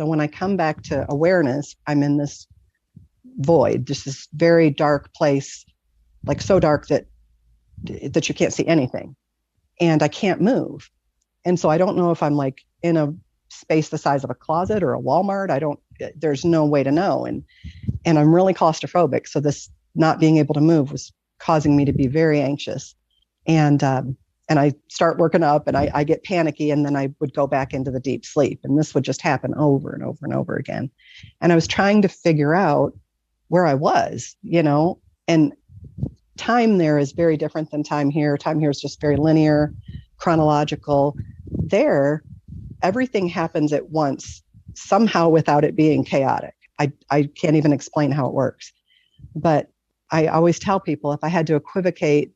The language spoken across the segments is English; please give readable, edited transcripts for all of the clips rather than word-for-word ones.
So when I come back to awareness, I'm in this void, just this very dark place, like so dark that you can't see anything, and I can't move. And so I don't know if I'm like in a space the size of a closet or a Walmart. There's no way to know. And I'm really claustrophobic. So this not being able to move was causing me to be very anxious. And I start working up and I get panicky, and then I would go back into the deep sleep. And this would just happen over and over and over again. And I was trying to figure out where I was, and time there is very different than time here. Time here is just very linear, chronological. There, everything happens at once, somehow without it being chaotic. I can't even explain how it works. But I always tell people, if I had to equivocate,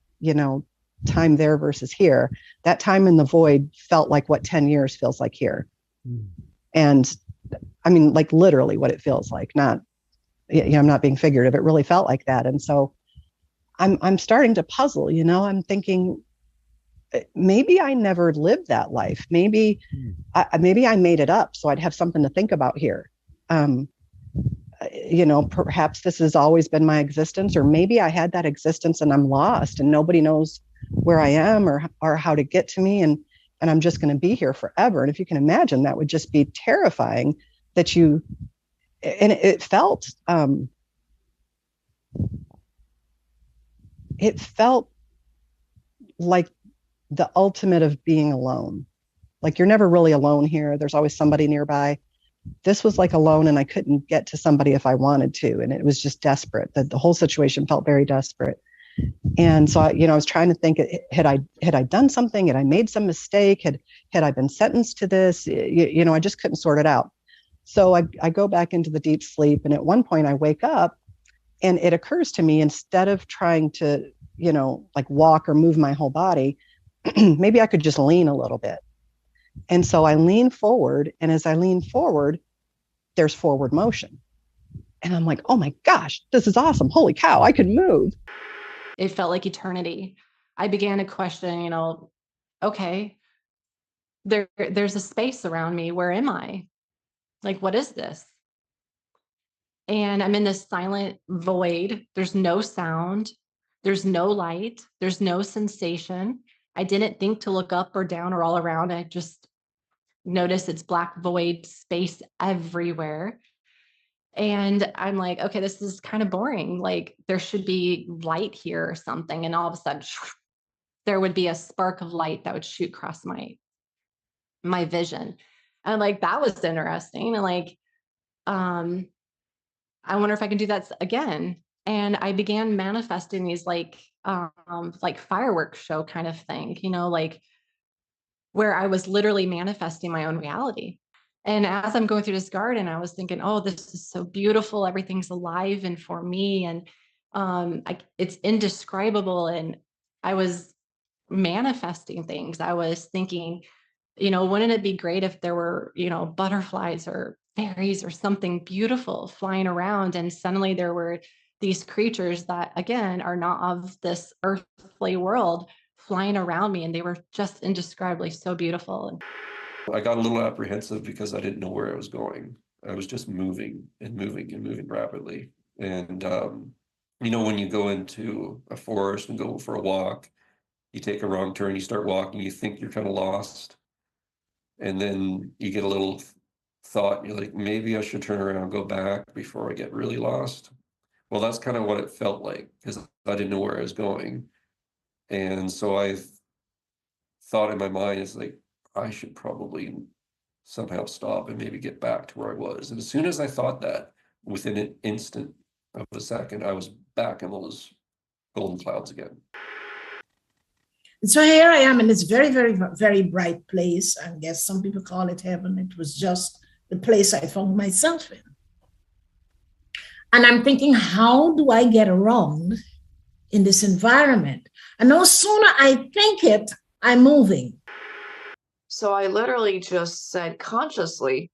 time there versus here, that time in the void felt like what 10 years feels like here. Mm. And I mean, like literally what it feels like, not, I'm not being figurative. It really felt like that. And so I'm starting to puzzle, I'm thinking, maybe I never lived that life. Maybe I made it up so I'd have something to think about here. Perhaps this has always been my existence, or maybe I had that existence and I'm lost and nobody knows where I am or how to get to me. And I'm just going to be here forever. And if you can imagine, that would just be terrifying and it felt like the ultimate of being alone. Like you're never really alone here. There's always somebody nearby. This was like alone, and I couldn't get to somebody if I wanted to. And it was just desperate. The whole situation felt very desperate. And so, I was trying to think, had I done something? Had I made some mistake? Had I been sentenced to this? I just couldn't sort it out. So I go back into the deep sleep. And at one point I wake up and it occurs to me, instead of trying to, like walk or move my whole body, maybe I could just lean a little bit. And so I lean forward, and as I lean forward, there's forward motion. And I'm like, oh my gosh, this is awesome. Holy cow, I could move. It felt like eternity. I began to question, okay, there's a space around me. Where am I? Like, what is this? And I'm in this silent void. There's no sound. There's no light. There's no sensation. I didn't think to look up or down or all around. I just noticed it's black void space everywhere. And I'm like, okay, this is kind of boring. Like there should be light here or something. And all of a sudden, there would be a spark of light that would shoot across my vision. And like, that was interesting. And like, I wonder if I can do that again. And I began manifesting these like fireworks show kind of thing, like where I was literally manifesting my own reality. And as I'm going through this garden, I was thinking, oh, this is so beautiful. Everything's alive and for me. And it's indescribable. And I was manifesting things. I was thinking, wouldn't it be great if there were, butterflies or fairies or something beautiful flying around? And suddenly there were these creatures that, again, are not of this earthly world flying around me. And they were just indescribably so beautiful. I got a little apprehensive because I didn't know where I was going. I was just moving and moving and moving rapidly. And, when you go into a forest and go for a walk, you take a wrong turn, you start walking, you think you're kind of lost. And then you get a little thought, you're like, maybe I should turn around and go back before I get really lost. Well, that's kind of what it felt like, because I didn't know where I was going. And so I thought in my mind, it's like, I should probably somehow stop and maybe get back to where I was. And as soon as I thought that, within an instant of a second, I was back in those golden clouds again. And so here I am in this very, very, very bright place. I guess some people call it heaven. It was just the place I found myself in. And I'm thinking, how do I get around in this environment? And no sooner I think it, I'm moving. So I literally just said consciously,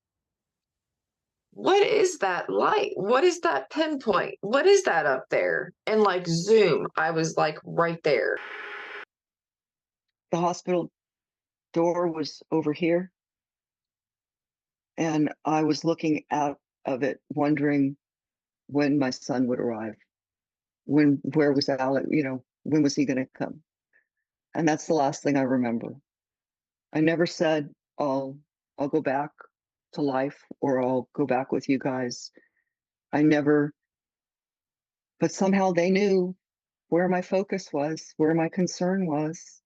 what is that light? What is that pinpoint? What is that up there? And like zoom, I was like right there. The hospital door was over here. And I was looking out of it, wondering when my son would arrive. Where was Alec? When was he going to come? And that's the last thing I remember. I never said, I'll go back to life, or I'll go back with you guys. I never, but somehow they knew where my focus was, where my concern was.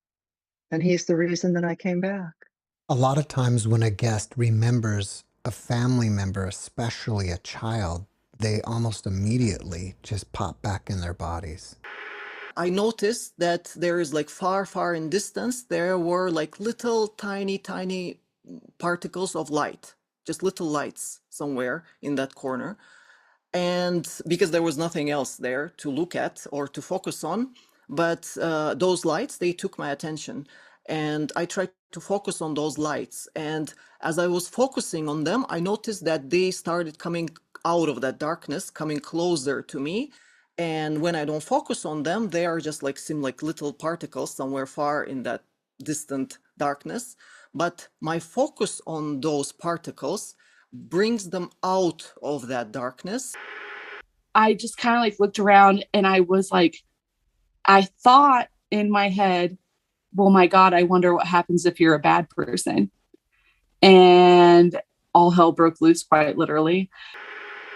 And he's the reason that I came back. A lot of times when a guest remembers a family member, especially a child, they almost immediately just pop back in their bodies. I noticed that there is like far in distance, there were like little tiny particles of light, just little lights somewhere in that corner. And because there was nothing else there to look at or to focus on, but those lights, they took my attention. And I tried to focus on those lights. And as I was focusing on them, I noticed that they started coming out of that darkness, coming closer to me. And when I don't focus on them, they are just seem like little particles somewhere far in that distant darkness. But my focus on those particles brings them out of that darkness. I just kind of looked around, and I was I thought in my head, well, my God, I wonder what happens if you're a bad person. And all hell broke loose, quite literally.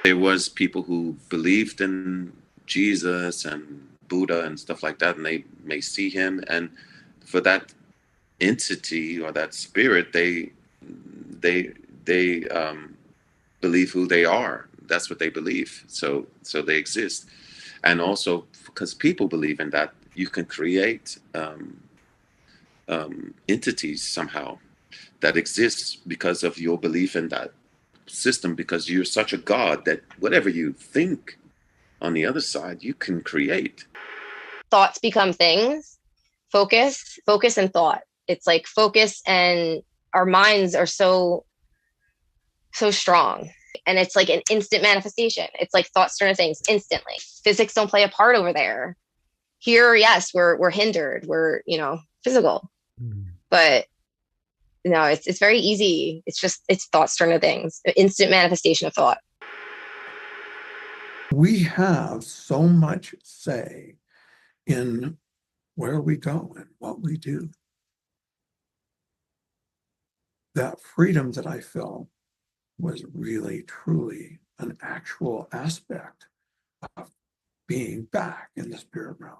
There was people who believed in Jesus and Buddha and stuff like that, and they may see him, and for that entity or that spirit, they believe who they are. That's what they believe. So they exist. And also because people believe in that, you can create entities somehow that exists because of your belief in that system, because you're such a god that whatever you think on the other side, you can create. Thoughts become things. Focus and thought. It's like focus, and our minds are so strong. And it's like an instant manifestation. It's like thoughts turn to things instantly. Physics don't play a part over there. Here, yes, we're hindered. We're, physical. But no, it's very easy. It's thoughts turn to things. Instant manifestation of thought. We have so much say in where we go and what we do. That freedom that I felt was really, truly an actual aspect of being back in the spirit realm.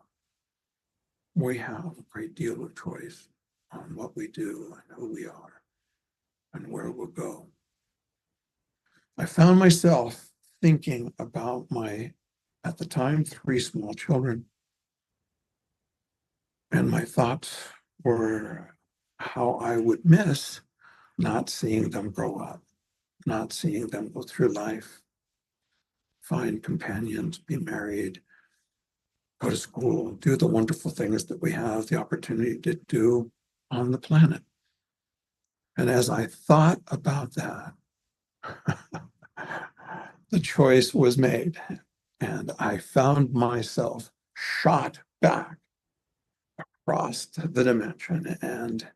We have a great deal of choice on what we do and who we are and where we'll go. I found myself thinking about my, at the time, 3 small children. And my thoughts were how I would miss not seeing them grow up, not seeing them go through life, find companions, be married, go to school, do the wonderful things that we have the opportunity to do on the planet. And as I thought about that, the choice was made, and I found myself shot back across the dimension and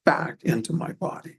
back into my body.